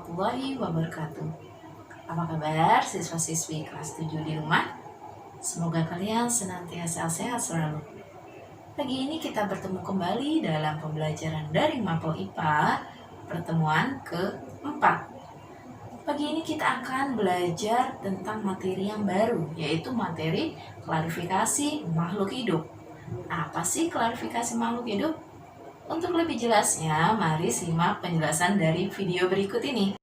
warahmatullahi wabarakatuh. Apa kabar siswa-siswi kelas 7 di rumah? Semoga kalian senantiasa sehat selalu. Pagi ini kita bertemu kembali dalam pembelajaran dari Mapel IPA pertemuan keempat. Pagi ini kita akan belajar tentang materi yang baru, yaitu materi klarifikasi makhluk hidup. Apa sih klarifikasi makhluk hidup? Untuk lebih jelasnya, mari simak penjelasan dari video berikut ini.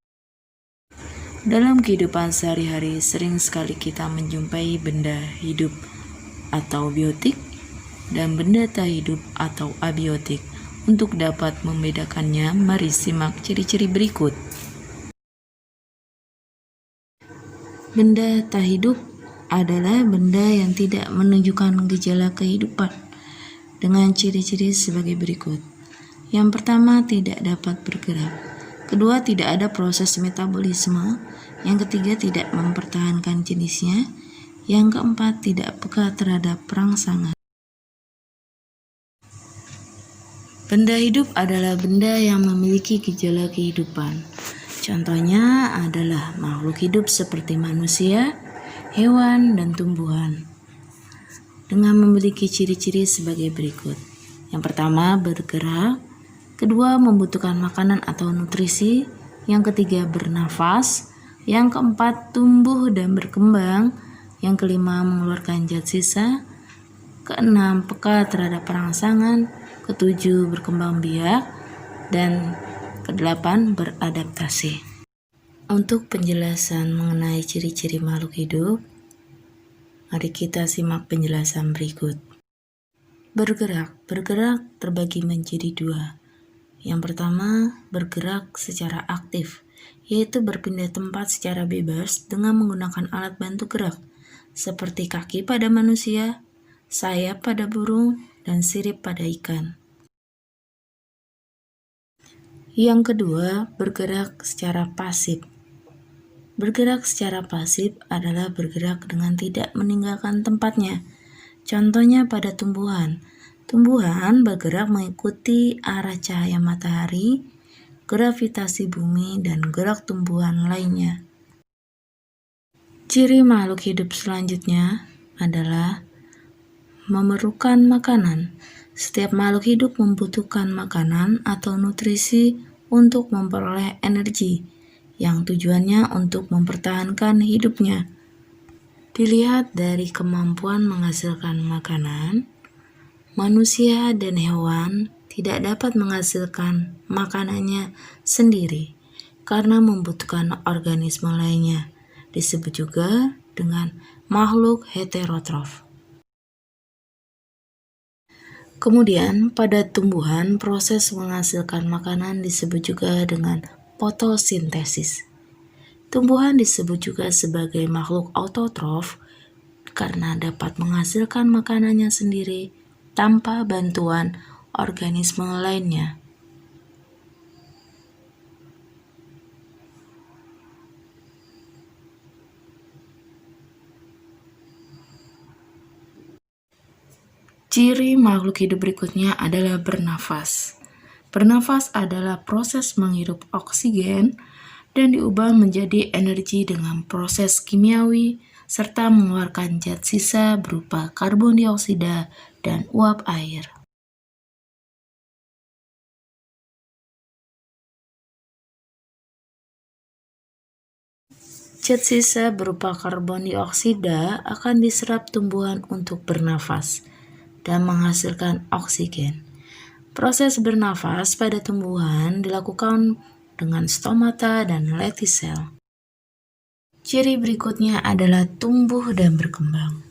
Dalam kehidupan sehari-hari, sering sekali kita menjumpai benda hidup atau biotik dan benda tak hidup atau abiotik. Untuk dapat membedakannya, mari simak ciri-ciri berikut. Benda tak hidup adalah benda yang tidak menunjukkan gejala kehidupan dengan ciri-ciri sebagai berikut. Yang pertama, tidak dapat bergerak. Kedua, tidak ada proses metabolisme. Yang ketiga, tidak mempertahankan jenisnya. Yang keempat, tidak peka terhadap perangsangan. Benda hidup adalah benda yang memiliki gejala kehidupan. Contohnya adalah makhluk hidup seperti manusia, hewan, dan tumbuhan. Dengan memiliki ciri-ciri sebagai berikut. Yang pertama, bergerak. Kedua, membutuhkan makanan atau nutrisi. Yang ketiga, bernafas. Yang keempat, tumbuh dan berkembang. Yang kelima, mengeluarkan zat sisa. Keenam, peka terhadap perangsangan. Ketujuh, berkembang biak. Dan kedelapan, beradaptasi. Untuk penjelasan mengenai ciri-ciri makhluk hidup, mari kita simak penjelasan berikut. Bergerak terbagi menjadi dua. Yang pertama, bergerak secara aktif, yaitu berpindah tempat secara bebas dengan menggunakan alat bantu gerak, seperti kaki pada manusia, sayap pada burung, dan sirip pada ikan. Yang kedua, bergerak secara pasif. Bergerak secara pasif adalah bergerak dengan tidak meninggalkan tempatnya. Contohnya pada tumbuhan. Tumbuhan bergerak mengikuti arah cahaya matahari, gravitasi bumi, dan gerak tumbuhan lainnya. Ciri makhluk hidup selanjutnya adalah memerlukan makanan. Setiap makhluk hidup membutuhkan makanan atau nutrisi untuk memperoleh energi, yang tujuannya untuk mempertahankan hidupnya. Dilihat dari kemampuan menghasilkan makanan, manusia dan hewan tidak dapat menghasilkan makanannya sendiri karena membutuhkan organisme lainnya. Disebut juga dengan makhluk heterotrof. Kemudian pada tumbuhan, proses menghasilkan makanan disebut juga dengan fotosintesis. Tumbuhan disebut juga sebagai makhluk autotrof karena dapat menghasilkan makanannya sendiri tanpa bantuan organisme lainnya. Ciri makhluk hidup berikutnya adalah bernafas. Bernafas adalah proses menghirup oksigen dan diubah menjadi energi dengan proses kimiawi serta mengeluarkan zat sisa berupa karbon dioksida dan uap air. Zat sisa berupa karbon dioksida akan diserap tumbuhan untuk bernafas dan menghasilkan oksigen. Proses bernafas pada tumbuhan dilakukan dengan stomata dan lentisel. Ciri berikutnya adalah tumbuh dan berkembang.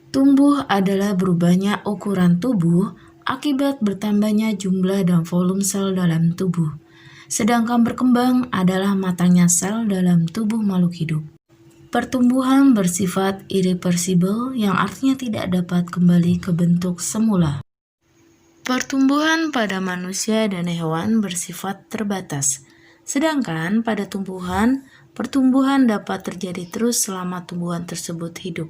Tumbuh adalah berubahnya ukuran tubuh akibat bertambahnya jumlah dan volume sel dalam tubuh. Sedangkan berkembang adalah matangnya sel dalam tubuh makhluk hidup. Pertumbuhan bersifat irreversibel yang artinya tidak dapat kembali ke bentuk semula. Pertumbuhan pada manusia dan hewan bersifat terbatas. Sedangkan pada tumbuhan, pertumbuhan dapat terjadi terus selama tumbuhan tersebut hidup.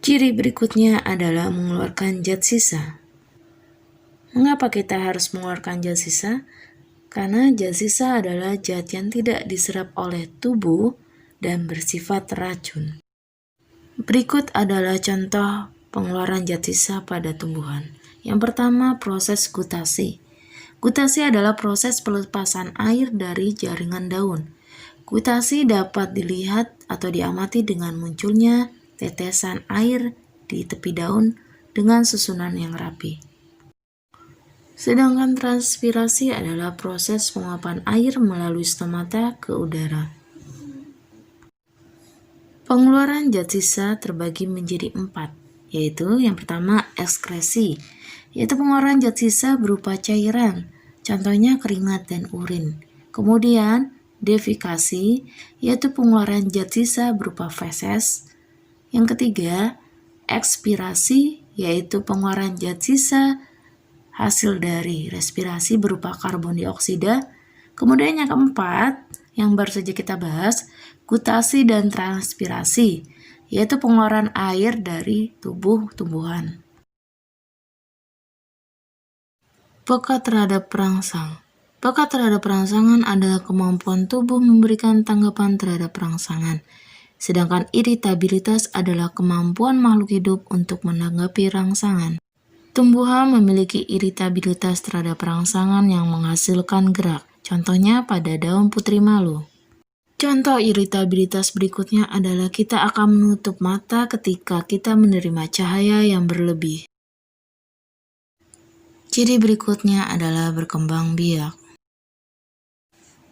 Ciri berikutnya adalah mengeluarkan zat sisa. Mengapa kita harus mengeluarkan zat sisa? Karena zat sisa adalah zat yang tidak diserap oleh tubuh dan bersifat racun. Berikut adalah contoh pengeluaran zat sisa pada tumbuhan. Yang pertama, proses gutasi. Gutasi adalah proses pelepasan air dari jaringan daun. Gutasi dapat dilihat atau diamati dengan munculnya tetesan air di tepi daun dengan susunan yang rapi. Sedangkan transpirasi adalah proses penguapan air melalui stomata ke udara. Pengeluaran zat sisa terbagi menjadi 4, yaitu yang pertama ekskresi, yaitu pengeluaran zat sisa berupa cairan, contohnya keringat dan urin. Kemudian defikasi, yaitu pengeluaran zat sisa berupa feses. Yang ketiga, ekspirasi, yaitu pengeluaran zat sisa hasil dari respirasi berupa karbon dioksida. Kemudian yang keempat, yang baru saja kita bahas, gutasi dan transpirasi, yaitu pengeluaran air dari tubuh tumbuhan. Peka terhadap perangsang. Peka terhadap perangsangan adalah kemampuan tubuh memberikan tanggapan terhadap perangsangan. Sedangkan iritabilitas adalah kemampuan makhluk hidup untuk menanggapi rangsangan. Tumbuhan memiliki iritabilitas terhadap rangsangan yang menghasilkan gerak. Contohnya pada daun putri malu. Contoh iritabilitas berikutnya adalah kita akan menutup mata ketika kita menerima cahaya yang berlebih. Ciri berikutnya adalah berkembang biak.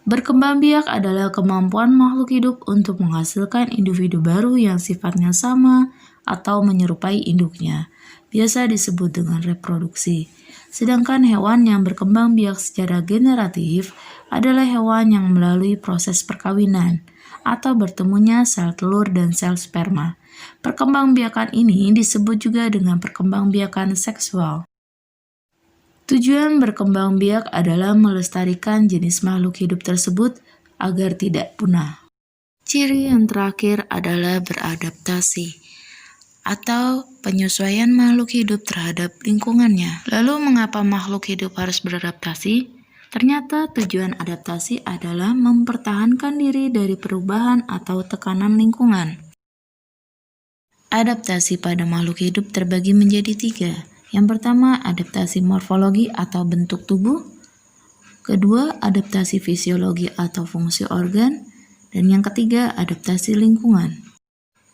Berkembang biak adalah kemampuan makhluk hidup untuk menghasilkan individu baru yang sifatnya sama atau menyerupai induknya. Biasa disebut dengan reproduksi. Sedangkan hewan yang berkembang biak secara generatif adalah hewan yang melalui proses perkawinan atau bertemunya sel telur dan sel sperma. Perkembangbiakan ini disebut juga dengan perkembangbiakan seksual. Tujuan berkembang biak adalah melestarikan jenis makhluk hidup tersebut agar tidak punah. Ciri yang terakhir adalah beradaptasi atau penyesuaian makhluk hidup terhadap lingkungannya. Lalu mengapa makhluk hidup harus beradaptasi? Ternyata tujuan adaptasi adalah mempertahankan diri dari perubahan atau tekanan lingkungan. Adaptasi pada makhluk hidup terbagi menjadi 3. Yang pertama, adaptasi morfologi atau bentuk tubuh. Kedua, adaptasi fisiologi atau fungsi organ. Dan yang ketiga, adaptasi lingkungan.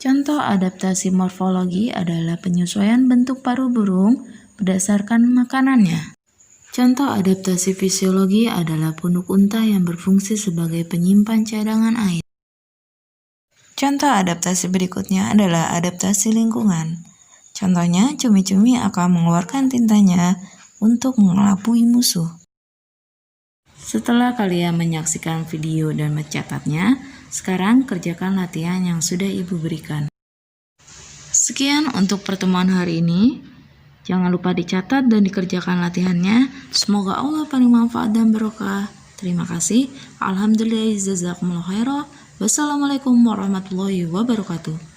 Contoh adaptasi morfologi adalah penyesuaian bentuk paruh burung berdasarkan makanannya. Contoh adaptasi fisiologi adalah punuk unta yang berfungsi sebagai penyimpan cadangan air. Contoh adaptasi berikutnya adalah adaptasi lingkungan. Contohnya, cumi-cumi akan mengeluarkan tintanya untuk mengelabui musuh. Setelah kalian menyaksikan video dan mencatatnya, sekarang kerjakan latihan yang sudah Ibu berikan. Sekian untuk pertemuan hari ini. Jangan lupa dicatat dan dikerjakan latihannya. Semoga Allah paling manfaat dan barokah. Terima kasih. Alhamdulillah, jazakumullah khairan. Wassalamualaikum warahmatullahi wabarakatuh.